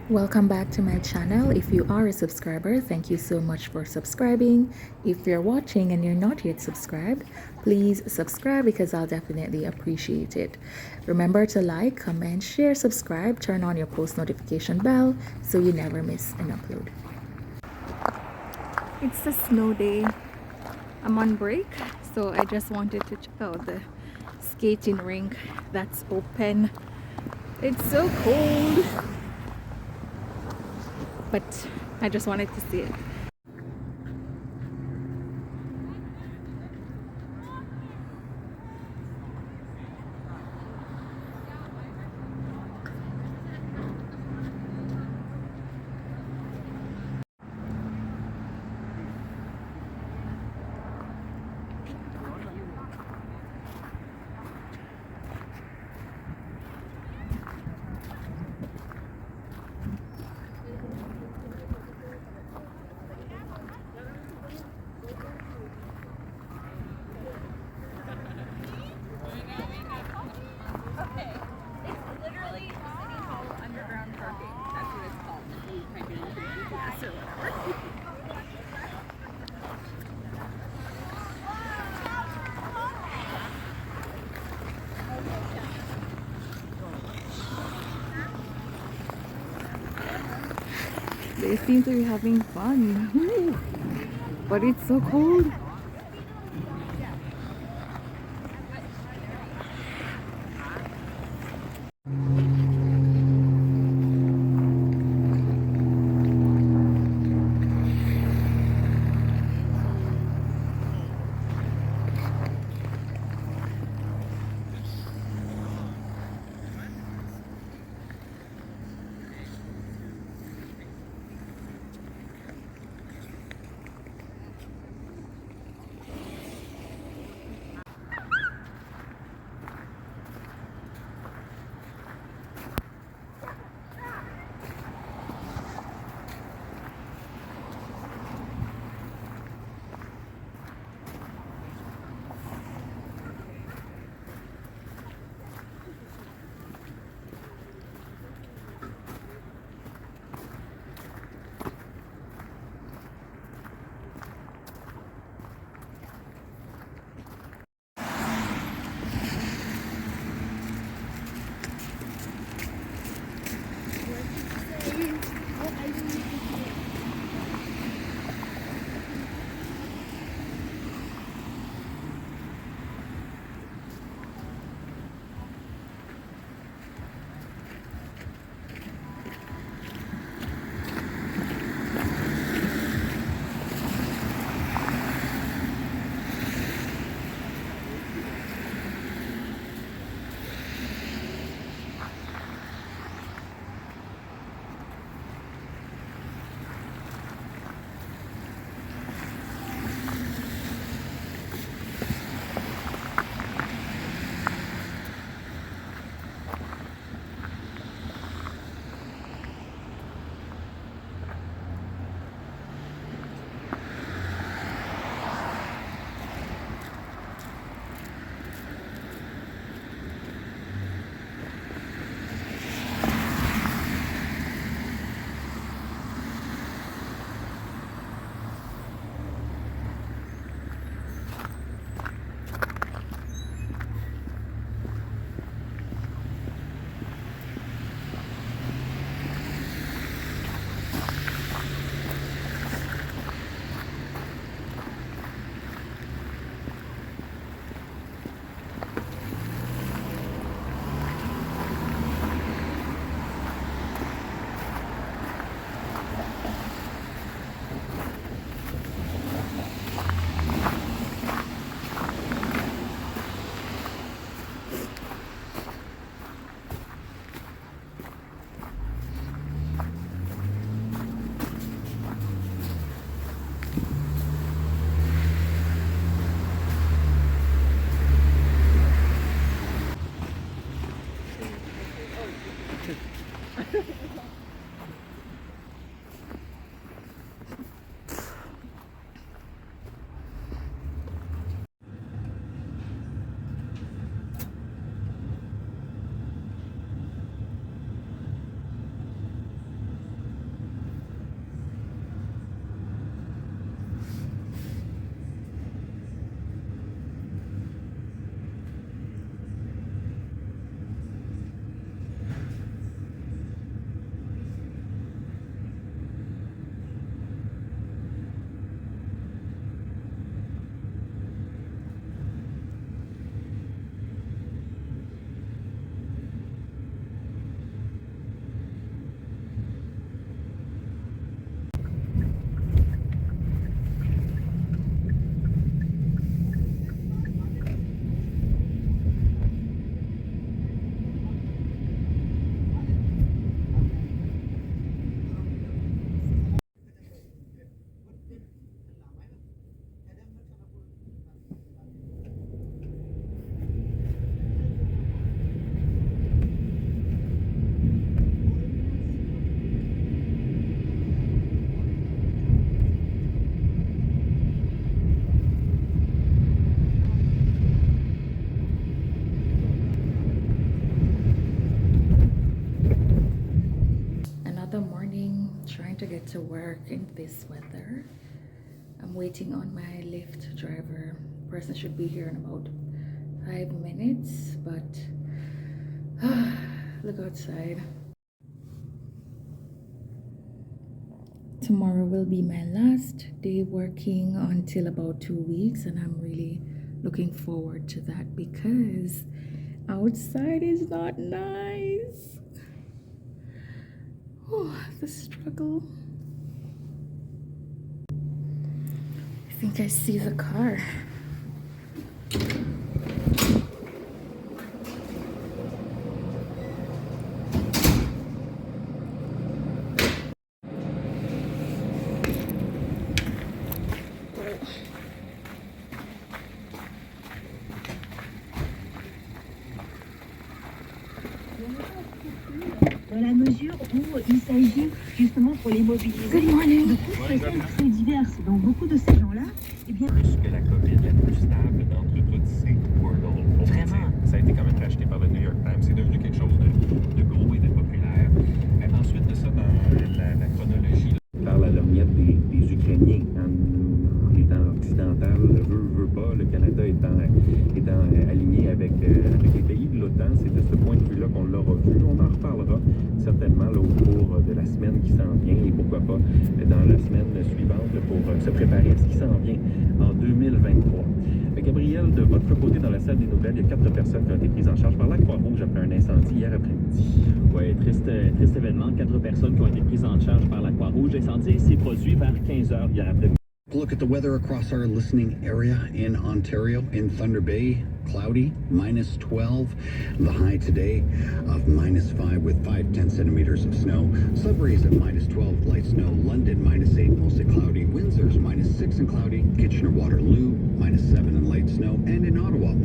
Welcome back to my channel. If you are a subscriber, thank you so much for subscribing. If you're watching and you're not yet subscribed, please subscribe because I'll definitely appreciate it. Remember to like, comment, share, subscribe, turn on your post notification bell so you never miss an upload. It's a snow day. I'm on break, so I just wanted to check out the skating rink that's open. It's so cold, but I just wanted to see it. They seem to be having fun, but it's so cold. trying to get to work in this weather. I'm waiting on my Lyft driver. Person should be here in about 5 minutes, but look outside. Tomorrow will be my last day working until about 2 weeks, and I'm really looking forward to that because outside is not nice. Oh, the struggle. I think I see the car. Dans la mesure où il s'agit justement pour les mobiliser de frustrations très diverses. Donc beaucoup de ces gens-là, eh bien... Plus que la COVID la plus stable d'entre toutes ces worlds. Vraiment. Ça a été quand même racheté par le New York Times. C'est devenu quelque chose de gros et de populaire. Ensuite de ça, dans la chronologie, par la lorgnette des Ukrainiens en étant occidental, veut pas, le Canada étant aligné avec les pays de l'OTAN, c'est de ce point de vue-là qu'on l'aura vu. On en reparlera certainement là, au cours de la semaine qui s'en vient et pourquoi pas dans la semaine suivante pour se préparer à ce qui s'en vient en 2023. Gabriel, de votre côté, dans la salle des nouvelles, il y a 4 personnes qui ont été prises en charge par la Croix-Rouge après un incendie hier après-midi. Oui, triste événement. 4 personnes qui ont été prises en charge par la Croix-Rouge. L'incendie s'est produit vers 15h hier après-midi. Look at the weather across our listening area in Ontario. In Thunder Bay, cloudy, -12. The high today of -5 with 5-10 centimeters of snow. Sudbury is at -12, light snow. London, -8, mostly cloudy. Windsor's -6 and cloudy. Kitchener-Waterloo, -7 and light snow. And in Ottawa,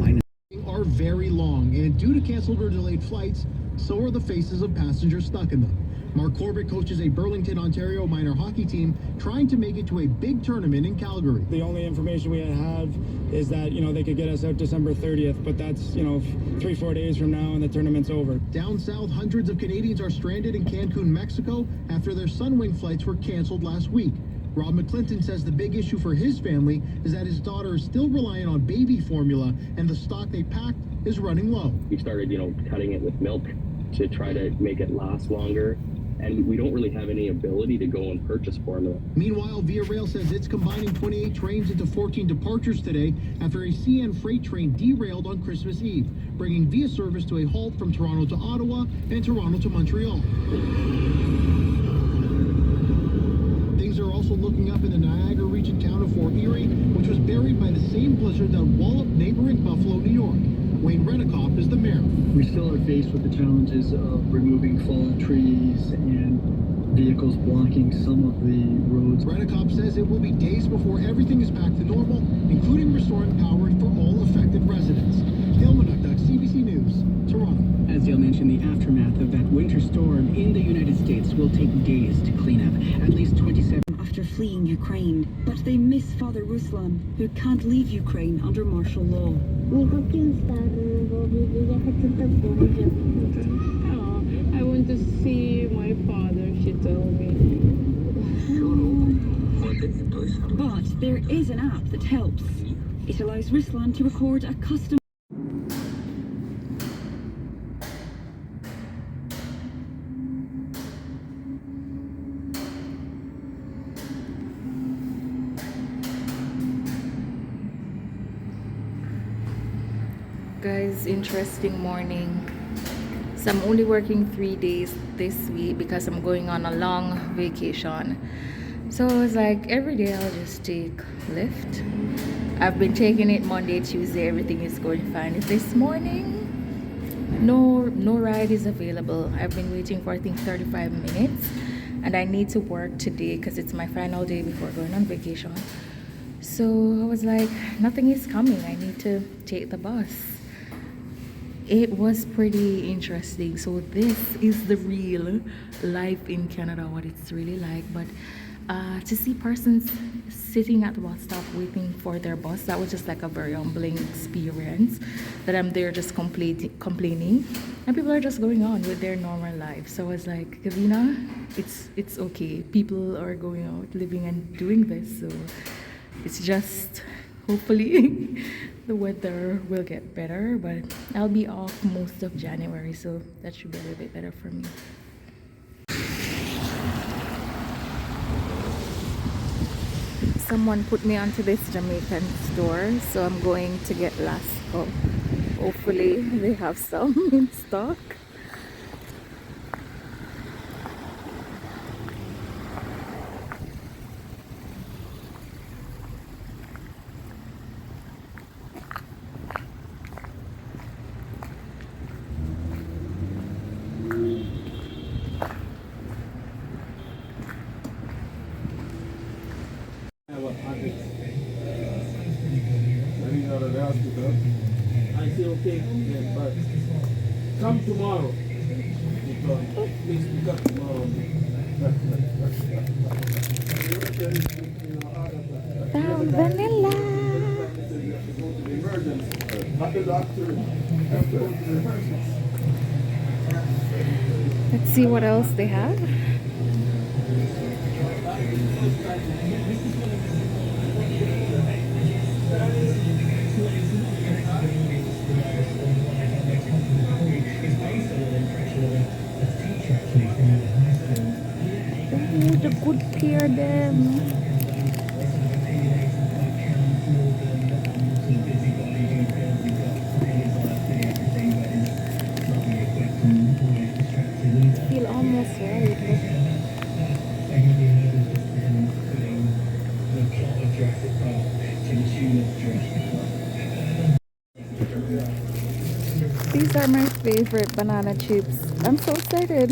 are very long, and due to canceled or delayed flights, so are the faces of passengers stuck in them. Mark Corbett coaches a Burlington, Ontario minor hockey team trying to make it to a big tournament in Calgary. The only information we have is that, they could get us out December 30th, but that's, 3-4 days from now and the tournament's over. Down south, hundreds of Canadians are stranded in Cancun, Mexico after their Sunwing flights were canceled last week. Rob McClinton says the big issue for his family is that his daughter is still reliant on baby formula and the stock they packed is running low. We started, cutting it with milk to try to make it last longer. And we don't really have any ability to go and purchase formula. Meanwhile, Via Rail says it's combining 28 trains into 14 departures today after a CN freight train derailed on Christmas Eve, bringing Via service to a halt from Toronto to Ottawa and Toronto to Montreal. Things are also looking up in the Niagara region town of Fort Erie, which was buried by the same blizzard that walloped neighboring Buffalo, New York. Wayne Redikoff is the mayor. We still are faced with the challenges of removing fallen trees and vehicles blocking some of the roads. Redikoff says it will be days before everything is back to normal, including restoring power for all affected residents. Dale Manukduk, CBC News, Toronto. As Dale mentioned, the aftermath of that winter storm in the United States will take days to clean up. At least 27 after fleeing Ukraine, but they miss Father Ruslan, who can't leave Ukraine under martial law. Oh, I want to see my father, she told me. But there is an app that helps. It allows Ruslan to record a custom Guys, interesting morning. So I'm only working 3 days this week because I'm going on a long vacation. So it's like every day I'll just take Lyft. I've been taking it Monday, Tuesday, everything is going fine. This morning, no ride is available. I've been waiting for I think 35 minutes and I need to work today because it's my final day before going on vacation. So I was like, nothing is coming. I need to take the bus. It was pretty interesting. So this is the real life in Canada, what it's really like. But to see persons sitting at the bus stop waiting for their bus, that was just like a very humbling experience, that I'm there just complaining. and people are just going on with their normal lives. So I was like, Gavina, it's okay. People are going out, living and doing this. So it's just hopefully the weather will get better. But I'll be off most of January, so that should be a little bit better for me. Someone put me onto this Jamaican store, so I'm going to get Lasco. Hopefully they have some in stock. I say okay, but come tomorrow. Please pick up tomorrow. Found vanilla. Let's see what else they have. Oh, the good pear them. Feel almost right. These are my favorite banana chips. I'm so excited.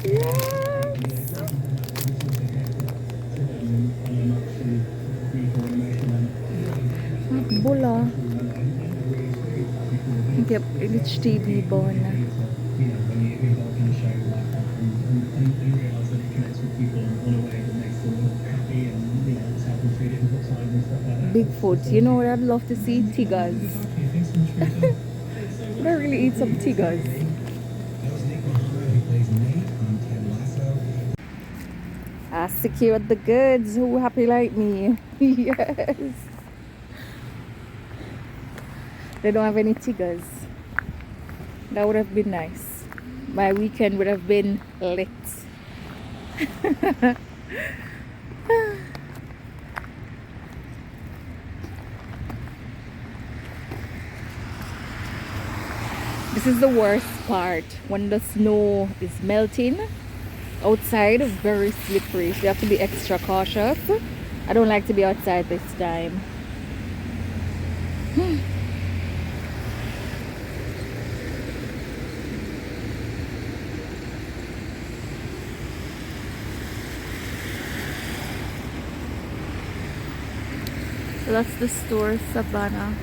Yes! Bula. Yep, it's TV bon. Bigfoot. You know what I'd love to see? Tigers. I'm gonna really eat some tigers. I secured the goods. Who happy like me? Yes. They don't have any tigers. That would have been nice. My weekend would have been lit. This is the worst part, when the snow is melting outside, very slippery, so you have to be extra cautious. I don't like to be outside this time. So that's the store, Savannah.